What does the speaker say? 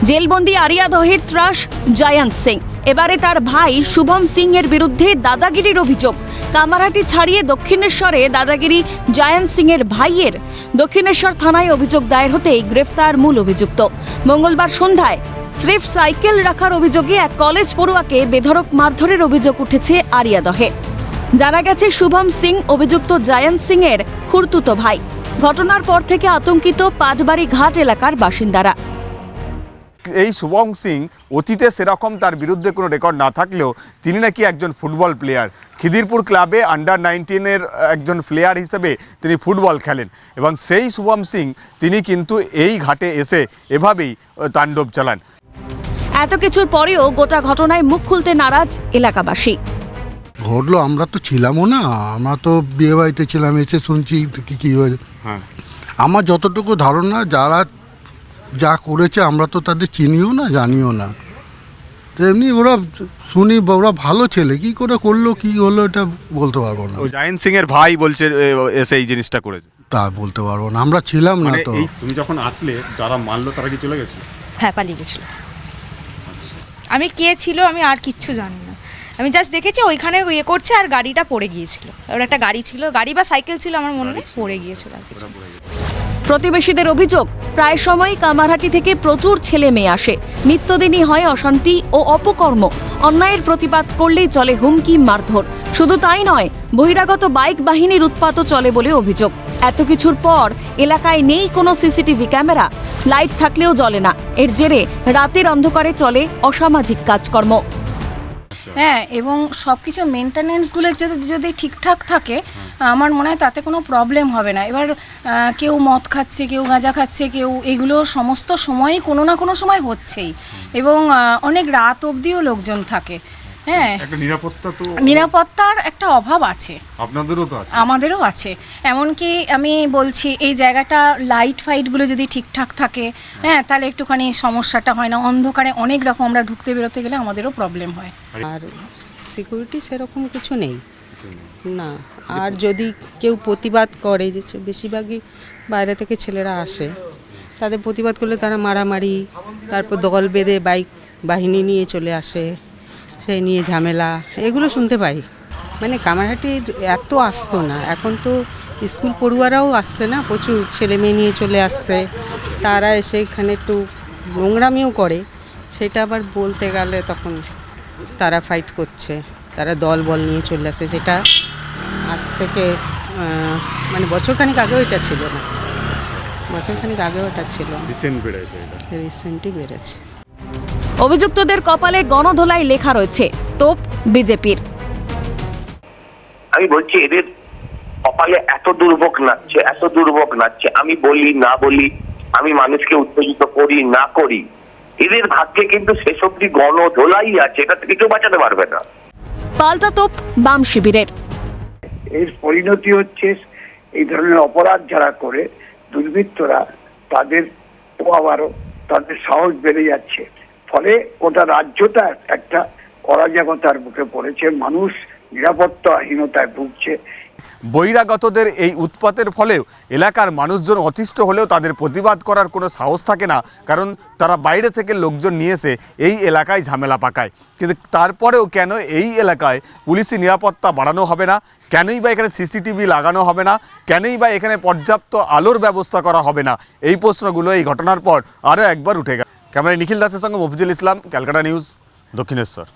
জেলবন্দি আরিয়াদহের ত্রাস জায়ান্ত সিং। এবারে তার ভাই শুভম সিং এর বিরুদ্ধে দাদাগিরির অভিযোগ। কামারহাটি ছাড়িয়ে দক্ষিণেশ্বরে দাদাগিরি জায়ান্ত সিং এর ভাইয়ের। দক্ষিণেশ্বর থানায় অভিযোগ দায়ের হতেই গ্রেফতার মূল অভিযুক্ত। মঙ্গলবার সন্ধ্যায় স্রেফ সাইকেল রাখার অভিযোগে এক কলেজ পড়ুয়াকে বেধড়ক মারধরের অভিযোগ উঠেছে আরিয়াদহে। জানা গেছে শুভম সিং অভিযুক্ত জায়ান্ত সিং এর খুড়তুতো ভাই। ঘটনার পর থেকে আতঙ্কিত পাটবাড়ি ঘাট এলাকার বাসিন্দারা। এই শুভম সিং অতীতে সেরকম তার বিরুদ্ধে কোনো রেকর্ড না থাকলেও তিনি নাকি একজন ফুটবল প্লেয়ার। খিদিরপুর ক্লাবে আন্ডার-19-এর একজন প্লেয়ার হিসেবে তিনি ফুটবল খেলেন এবং সেই শুভম সিং তিনি কিন্তু এই ঘাটে এসে এভাবেই তাণ্ডব চালান। এত কিছুর পরেও গোটা ঘটনায় মুখ খুলতে নারাজ এলাকাবাসী। ঘটলো, আমরা তো ছিলামও না, আমরা তো বিয়ে বাড়িতে ছিলাম, এসে শুনছি কী হয়েছে। আমার যতটুকু ধারণা যারা যা করেছে আমরা তো তাদের চিনিও না, জানিও না। তো এমনি ওরা শুনি ওরা ভালো ছেলে, কি করে করলো কি হলো এটা বলতে পারবো না। জায়ান্ত সিং এর ভাই বলছে এসে এই জিনিসটা করেছে, তা বলতে পারবো না, আমরা ছিলাম না। তো তুমি যখন আসলে যারা মানলো তারা কি চলে গেছে? হ্যাঁ, পালিয়ে গেছিল। আমি কে ছিল আমি আর কিচ্ছু জানি না, আমি জাস্ট দেখেছি ওইখানে ইয়ে করছে আর গাড়িটা পড়ে গিয়েছিল। ওর একটা গাড়ি ছিল, গাড়ি বা সাইকেল ছিল আমার মনে নেই, পড়ে গিয়েছিল। প্রতিবেশীদের অভিযোগ, প্রায় সময়ই কামারহাটি থেকে প্রচুর ছেলে মেয়ে আসে। নিত্যদিনই হয় অশান্তি ও অপকর্ম। অন্যায়ের প্রতিবাদ করলেই চলে হুমকি, মারধর। শুধু তাই নয়, বহিরাগত বাইক বাহিনীর উৎপাতও চলে বলে অভিযোগ। এত কিছুর পর এলাকায় নেই কোনো সিসিটিভি ক্যামেরা, লাইট থাকলেও জ্বলে না। এর জেরে রাতের অন্ধকারে চলে অসামাজিক কাজকর্ম। হ্যাঁ, এবং সব কিছু মেনটেন্যান্সগুলো যদি ঠিকঠাক থাকে আমার মনে হয় তাতে কোনো প্রবলেম হবে না। এবার কেউ মদ খাচ্ছে, কেউ গাঁজা খাচ্ছে, কেউ এগুলো সমস্ত সময়ই কোনো না কোনো সময় হচ্ছেই এবং অনেক রাত অবধিও লোকজন থাকে। হ্যাঁ, একটা নিরাপত্তার একটা অভাব আছে, আপনাদেরও তো আছে, আমাদেরও আছে। এমনকি আমি বলছি এই জায়গাটা লাইট ফাইটগুলো যদি ঠিকঠাক থাকে, হ্যাঁ, তাহলে একটুখানি সমস্যাটা হয় না। অন্ধকারে অনেক রকম আমরা ঢুকতে বেরোতে গেলে আমাদেরও প্রবলেম হয়। আর সিকিউরিটি সেরকম কিছু নেই না। আর যদি কেউ প্রতিবাদ করে, যে বেশিরভাগই বাইরে থেকে ছেলেরা আসে, তাদের প্রতিবাদ করলে তারা মারামারি, তারপর দল বেঁধে বাইক বাহিনী নিয়ে চলে আসে, সেই নিয়ে ঝামেলা, এগুলো শুনতে পাই। মানে কামারহাটির এত আসতো না, এখন তো স্কুল পড়ুয়ারাও আসছে না, প্রচুর ছেলে মেয়ে নিয়ে চলে আসছে। তারা এসে এখানে একটু নোংরামিও করে, সেটা আবার বলতে গেলে তখন তারা ফাইট করছে, তারা দল বল নিয়ে চলে আসে। যেটা আজ থেকে মানে বছরখানিক আগেও এটা ছিল না, বছরখানিক আগেও এটা ছিল, রিসেন্টলি বেড়েছে। অভিযুক্তদের কপালে গণধোলাই লেখা রয়েছে তোপ বিজেপির। আমি বলছি এদের কপালে এত দুর্ভোগ নাচছে, আমি বলি না বলি, আমি মানুষকে উত্তেজিত করি না করি, এদের ভাগ্যে কিন্তু শেষ অব্দি গণধোলাই আছে, এটা থেকে কেউ বাঁচাতে পারবে না। পাল্টা তোপ বাম শিবিরের। এর পরিণতি হচ্ছে এই ধরনের অপরাধ যারা করে দুর্বৃত্তরা, তাদের আবারও তাদের সাহস বেড়ে যাচ্ছে। ফলে গোটা রাজ্যটা একটা অরাজকতার মুখে পড়েছে, মানুষ নিরাপত্তাহীনতায় ভুগছে। বহিরাগতদের এই উৎপাতের ফলেও এলাকার মানুষজন অতিষ্ঠ হলেও তাদের প্রতিবাদ করার কোনো সাহস থাকে না, কারণ তারা বাইরে থেকে লোকজন নিয়ে এসে এই এলাকায় ঝামেলা পাকায়। কিন্তু তারপরেও কেন এই এলাকায় পুলিশি নিরাপত্তা বাড়ানো হবে না? কেনই বা এখানে সিসিটিভি লাগানো হবে না? কেনই বা এখানে পর্যাপ্ত আলোর ব্যবস্থা করা হবে না? এই প্রশ্নগুলো এই ঘটনার পর আরও একবার উঠে গেল। ক্যামেরায় নিখিল দাসের সঙ্গে মফিজুল ইসলাম, ক্যালকাটা নিউজ, দক্ষিণেশ্বর।